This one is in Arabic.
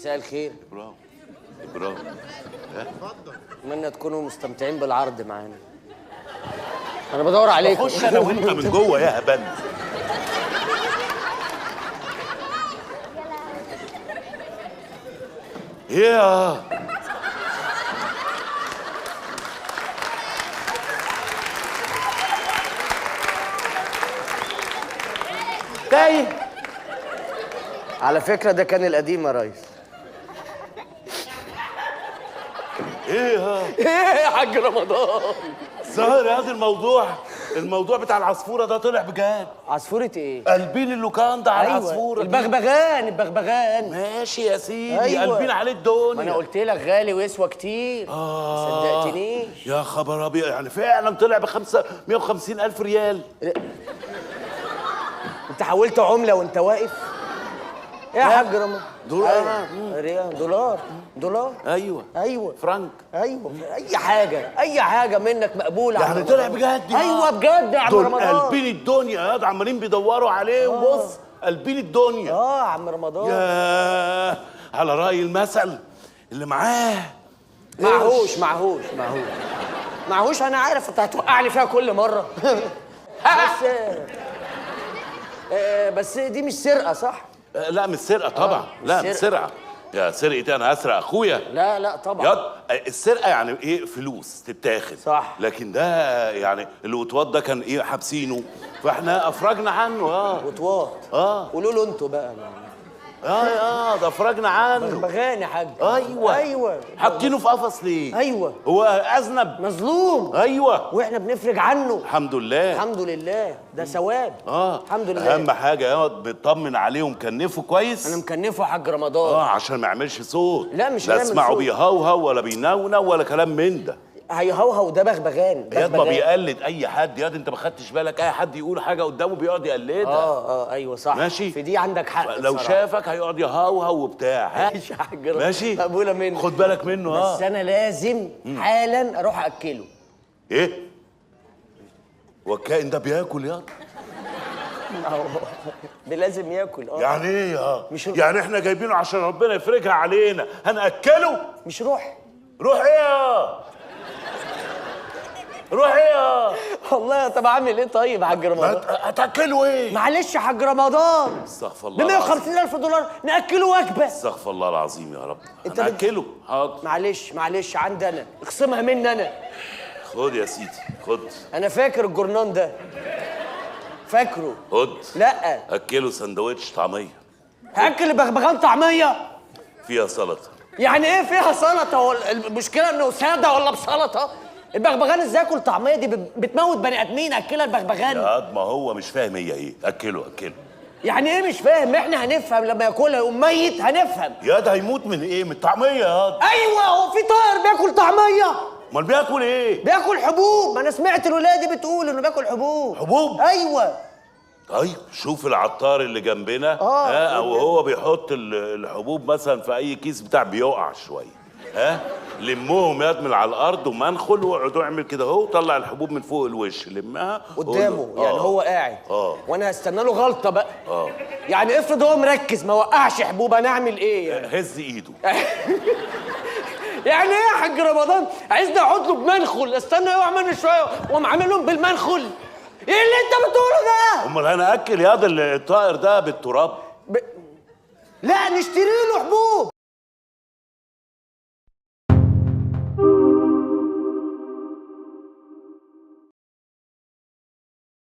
مساء الخير. برافو برافو. اتمنى تكونوا مستمتعين بالعرض معانا. انا بدور عليكم. خش انا وانت من جوه يا هبل. ايه تايه. على فكرة ده كان القديم يا ريس. ايه ايه يا حاج رمضان؟ ظاهر هذا الموضوع بتاع العصفوره ده طلع بجد. عصفورة ايه؟ قلبين اللوكاندا على أيوة. العصفوره. البغبغان. ماشي يا سيدي. أيوة. قلبين عليه الدنيا. ما انا قلت لك غالي ويسوى كتير. ما صدقتنيش. يا خبر ابيض، يعني فعلا طلع ب 150,000 ريال. انت حولت عملة وانت واقف؟ ايه يا حاج رمضان؟ دولار. دولار. ايوه فرانك. ايوه اي حاجه منك مقبوله. يعني طلع بجد؟ ايوه بجد يا عم رمضان. دول قلبين الدنيا يا عمالين بيدوروا عليه. وبص قلبين الدنيا. يا عم رمضان. يا على رأي المثل اللي معاه معهوش. انا عارف انت هتوقعني فيها كل مره. بس دي مش سرقه صح؟ لا مش سرقه طبعا. لا مش سرقه. يا سرقتي انا اسرق اخويا؟ لا طبعا. ياض السرقه يعني ايه؟ فلوس تتاخد صح. لكن ده يعني الوطواط ده كان ايه؟ حابسينه فاحنا افرجنا عنه. وطواط. قولوا له انتوا بقى يعني. ده افرجنا عنه. بغبغان يا حاج. ايوه حاطينه في قفص ليه؟ ايوه هو اذنب مظلوم. ايوه واحنا بنفرج عنه. الحمد لله ده ثواب. الحمد لله. اهم حاجه يا بتطمن عليه ومكنفه كويس. انا مكنفه يا حاج رمضان. عشان ما يعملش صوت. لا مش لا هيعمل اسمعه صوت. بيهوهو ولا بينونو ولا كلام من ده. هيهوهو ده بغبغان. ياض ما بيقلد اي حد. ياض انت ما خدتش بالك اي حد يقول حاجه قدامه بيقعد يقلدها. ايوه صح. ماشي. في دي عندك حق. لو شافك هيقعد يهوهو وبتاع. ماشي يا حاج رمضان. ماشي مقبوله منك. خد بالك منه. بس انا لازم حالا اروح اكله. ايه؟ والكائن ده بياكل ياض؟ لازم ياكل. يعني ايه مش يعني احنا جايبينه عشان ربنا يفرجها علينا هنأكله؟ مش روح ايه روح ايه والله. طب اعمل ايه طيب يا حاج رمضان؟ هتاكله ايه؟ معلش يا حاج رمضان. استغفر ب الله 150,000 دولار ناكله وجبه. استغفر الله العظيم يا رب. انت هنأكله. حاضر. معلش عندي انا. اخصمها مني انا. خد يا سيدي خد. انا فاكر الجرنان ده. فاكره. خد. لا اكله سندوتش طعميه. هاكل بغبغان طعميه فيها سلطه. يعني ايه فيها سلطه؟ هو المشكله انه ساده ولا بسلطه؟ البغبغان ازاي ياكل طعميه؟ دي بتموت بني ادمين. اكلها البغبغان. يا ما هو مش فاهم هي ايه. اكله يعني ايه مش فاهم؟ احنا هنفهم لما ياكلها يقوم ميت. هنفهم. يا ده هيموت من ايه؟ من الطعميه يا ايوه هو في طائر بياكل طعميه؟ امال بياكل ايه؟ بياكل حبوب. ما انا سمعت الولايه دي بتقول انه بياكل حبوب. ايوه. طيب شوف العطار اللي جنبنا. او هو بيحط الحبوب مثلا في اي كيس بتاع بيقع شويه. لمهم ياد من على الارض ومنخل واقعدوا اعمل كده اهو. طلع الحبوب من فوق الوش لمها قدامه. يعني هو قاعد. وانا هستنى له غلطه بقى. يعني افرض هو مركز ما وقعش حبوب هنعمل ايه يعني؟ هز ايده. يعني ايه يا حاج رمضان؟ عايزني اقعد له بمنخل استنى يقع مني شويه واقوم عاملهم بالمنخل؟ ايه اللي انت بتقوله ده؟ امال انا اكل ياض الطائر ده بالتراب؟ لا نشتري له حبوب.